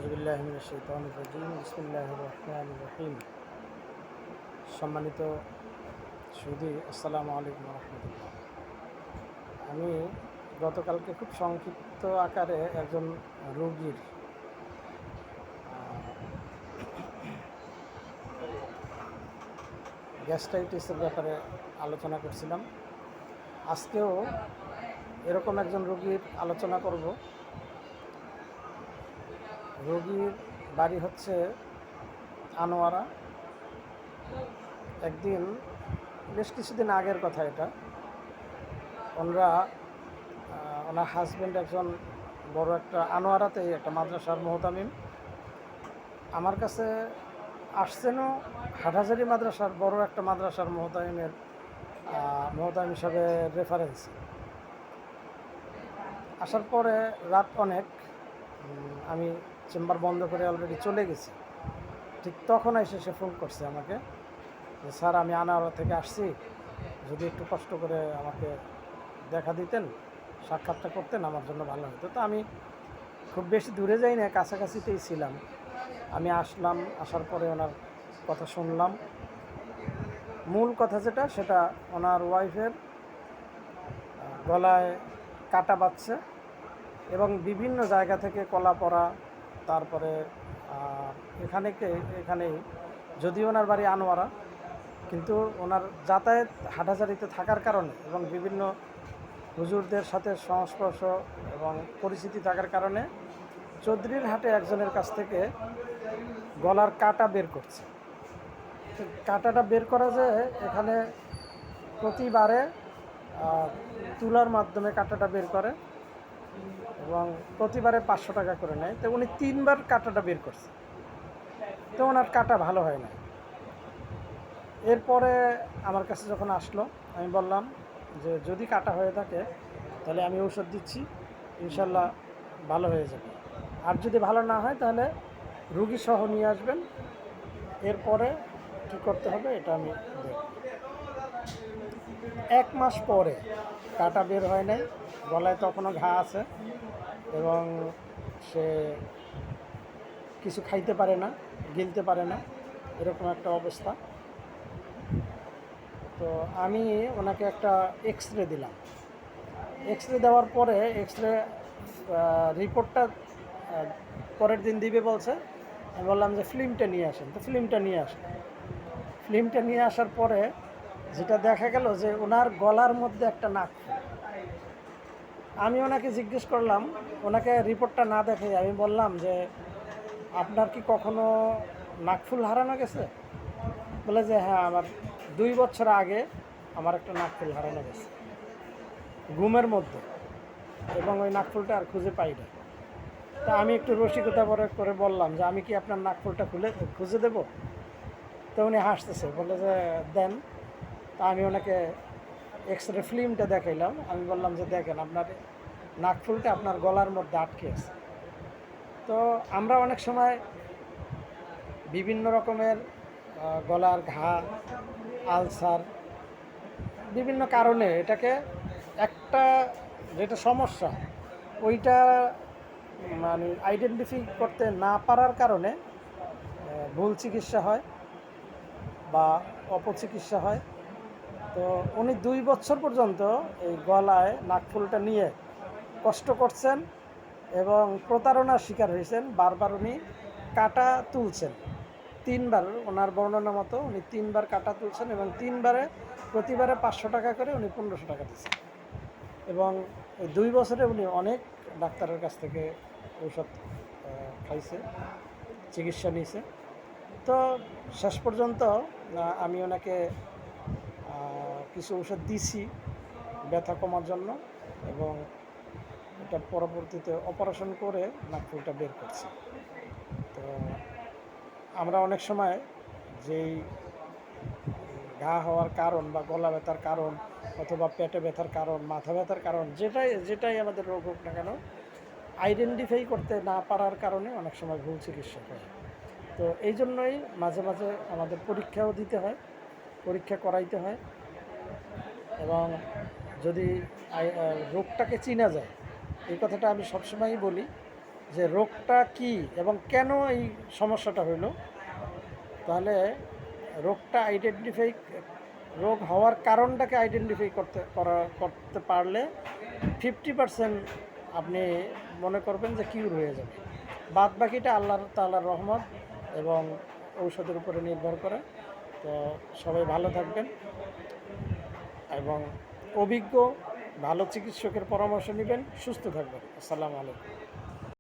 আউযুবিল্লাহি মিনাশ শাইতানির রাজিম বিসমিল্লাহির রহমানির রহিম। সম্মানিত সুধী, আসসালামু আলাইকুম রহমতুল্লাহ। আমি গতকালকে খুব সংক্ষিপ্ত আকারে একজন রোগীর গ্যাস্ট্রাইটিসের ব্যাপারে আলোচনা করছিলাম। আজকেও এরকম একজন রোগীর আলোচনা করব। রোগীর বাড়ি হচ্ছে আনোয়ারা। একদিন, বেশ কিছুদিন আগের কথা এটা, ওনার হাজব্যান্ড একজন বড় একটা আনোয়ারাতেই একটা মাদ্রাসার মোহতামিম, আমার কাছে আসছেনও হাটহাজারী মাদ্রাসার বড় একটা মাদ্রাসার মোহতামিম হিসাবে রেফারেন্স। আসার পরে রাত অনেক, আমি চেম্বার বন্ধ করে অলরেডি চলে গেছি। ঠিক তখন এসে সে ফোন করছে আমাকে যে, স্যার আমি আনোয়ারা থেকে আসছি, যদি একটু কষ্ট করে আমাকে দেখা দিতেন, সাক্ষাৎটা করতেন, আমার জন্য ভালো হতো। তো আমি খুব বেশি দূরে যাই না, কাছাকাছিতেই ছিলাম। আমি আসলাম, আসার পরে ওনার কথা শুনলাম। মূল কথা যেটা, সেটা ওনার ওয়াইফের গলায় কাটা বাজছে এবং বিভিন্ন জায়গা থেকে কলা পড়া, তারপরে এখানেই যদিও ওনার বাড়ি আনোয়ারা, কিন্তু ওনার যাতায়াত হাটহাজারীতে থাকার কারণে এবং বিভিন্ন হুজুরদের সাথে সংস্পর্শ এবং পরিচিতি থাকার কারণে চৌধুরীর হাটে একজনের কাছ থেকে গলার কাটা বের করছে। কাটাটা বের করা যায় এখানে প্রতিবারে তুলার মাধ্যমে কাটাটা বের করে এবং প্রতিবারে 500 টাকা করে নেয়। তো উনি 3বার কাটাটা বের করছে, তো ওনার কাটা ভালো হয় না। এরপরে আমার কাছে যখন আসলো, আমি বললাম যে যদি কাটা হয়ে থাকে তাহলে আমি ঔষধ দিচ্ছি, ইনশাল্লাহ ভালো হয়ে যাবে। আর যদি ভালো না হয় তাহলে রুগী সহ নিয়ে আসবেন, এরপরে কী করতে হবে এটা আমি দেখব। 1 মাস পরে কাটা বের হয় নাই, গলায় তখনও ঘা আছে এবং সে কিছু খাইতে পারে না, গিলতে পারে না, এরকম একটা অবস্থা। তো আমি ওনাকে একটা এক্সরে দিলাম। এক্সরে দেওয়ার পরে রিপোর্টটা পরের দিন দিবে বলছে। আমি বললাম যে ফিল্মটা নিয়ে আসেন। তো ফিল্মটা নিয়ে আসার পরে যেটা দেখা গেল যে ওনার গলার মধ্যে একটা নাক। আমি ওনাকে জিজ্ঞেস করলাম, ওনাকে রিপোর্টটা না দেখে আমি বললাম যে আপনার কি কখনো নাকফুল হারানো গেছে? বলে যে হ্যাঁ, আমার 2 বছর আগে আমার একটা নাকফুল হারানো গেছে ঘুমের মধ্যে, এবং ওই নাকফুলটা আর খুঁজে পাই না। তা আমি একটু রসিকতা করে বললাম যে আমি কি আপনার নাকফুলটা খুঁজে দেব? তো উনি হাসতেছে, বলে যে দেন। তা আমি ওনাকে এক্সরে ফিল্মটা দেখাইলাম। আমি বললাম যে দেখেন, আপনার নাকফুলটা আপনার গলার মধ্যে আটকে আছে। তো আমরা অনেক সময় বিভিন্ন রকমের গলার ঘা, আলসার, বিভিন্ন কারণে এটাকে একটা যেটা সমস্যা, ওইটা মানে আইডেন্টিফাই করতে না পারার কারণে ভুল চিকিৎসা হয় বা অপচিকিৎসা হয়। তো উনি 2 বছর পর্যন্ত এই গলায় নাকফুলটা নিয়ে কষ্ট করছেন এবং প্রতারণার শিকার হয়েছেন। বারবার উনি কাটা তুলছেন, 3বার, ওনার বর্ণনা মতো উনি 3বার কাটা তুলছেন এবং প্রতিবারে 500 টাকা করে উনি 1500 টাকা দিচ্ছেন। এবং এই 2 বছরে উনি অনেক ডাক্তারের কাছ থেকে ঔষধ খাইছে, চিকিৎসা নিয়েছে। তো শেষ পর্যন্ত আমি ওনাকে কিছু ঔষধ দিছি ব্যথা কমার জন্য, এবং এটা পরবর্তীতে অপারেশন করে নাকফুলটা বের করছি। তো আমরা অনেক সময় যেই ঘা হওয়ার কারণ বা গলা ব্যথার কারণ অথবা পেটে ব্যথার কারণ, মাথা ব্যথার কারণ, যেটাই আমাদের রোগ হোক না কেন, আইডেন্টিফাই করতে না পারার কারণে অনেক সময় ভুল চিকিৎসা হয়। তো এই জন্যই মাঝে মাঝে আমাদের পরীক্ষাও দিতে হয়, পরীক্ষা করাইতে হয়। এবং যদি রোগটাকে চিনা যায়, এই কথাটা আমি সবসময়ই বলি যে রোগটা কি এবং কেন এই সমস্যাটা হইল, তাহলে রোগটা রোগ হওয়ার কারণটাকে আইডেন্টিফাই করতে পারলে 50% আপনি মনে করবেন যে কিউর হয়ে যাবে। বাদ বাকিটা আল্লাহ তাআলার রহমত এবং ঔষধের উপরে নির্ভর করে। তো সবাই ভালো থাকবেন এবং অভিজ্ঞ ভালো চিকিৎসকের পরামর্শ নেবেন, সুস্থ থাকবেন। আসসালামু আলাইকুম।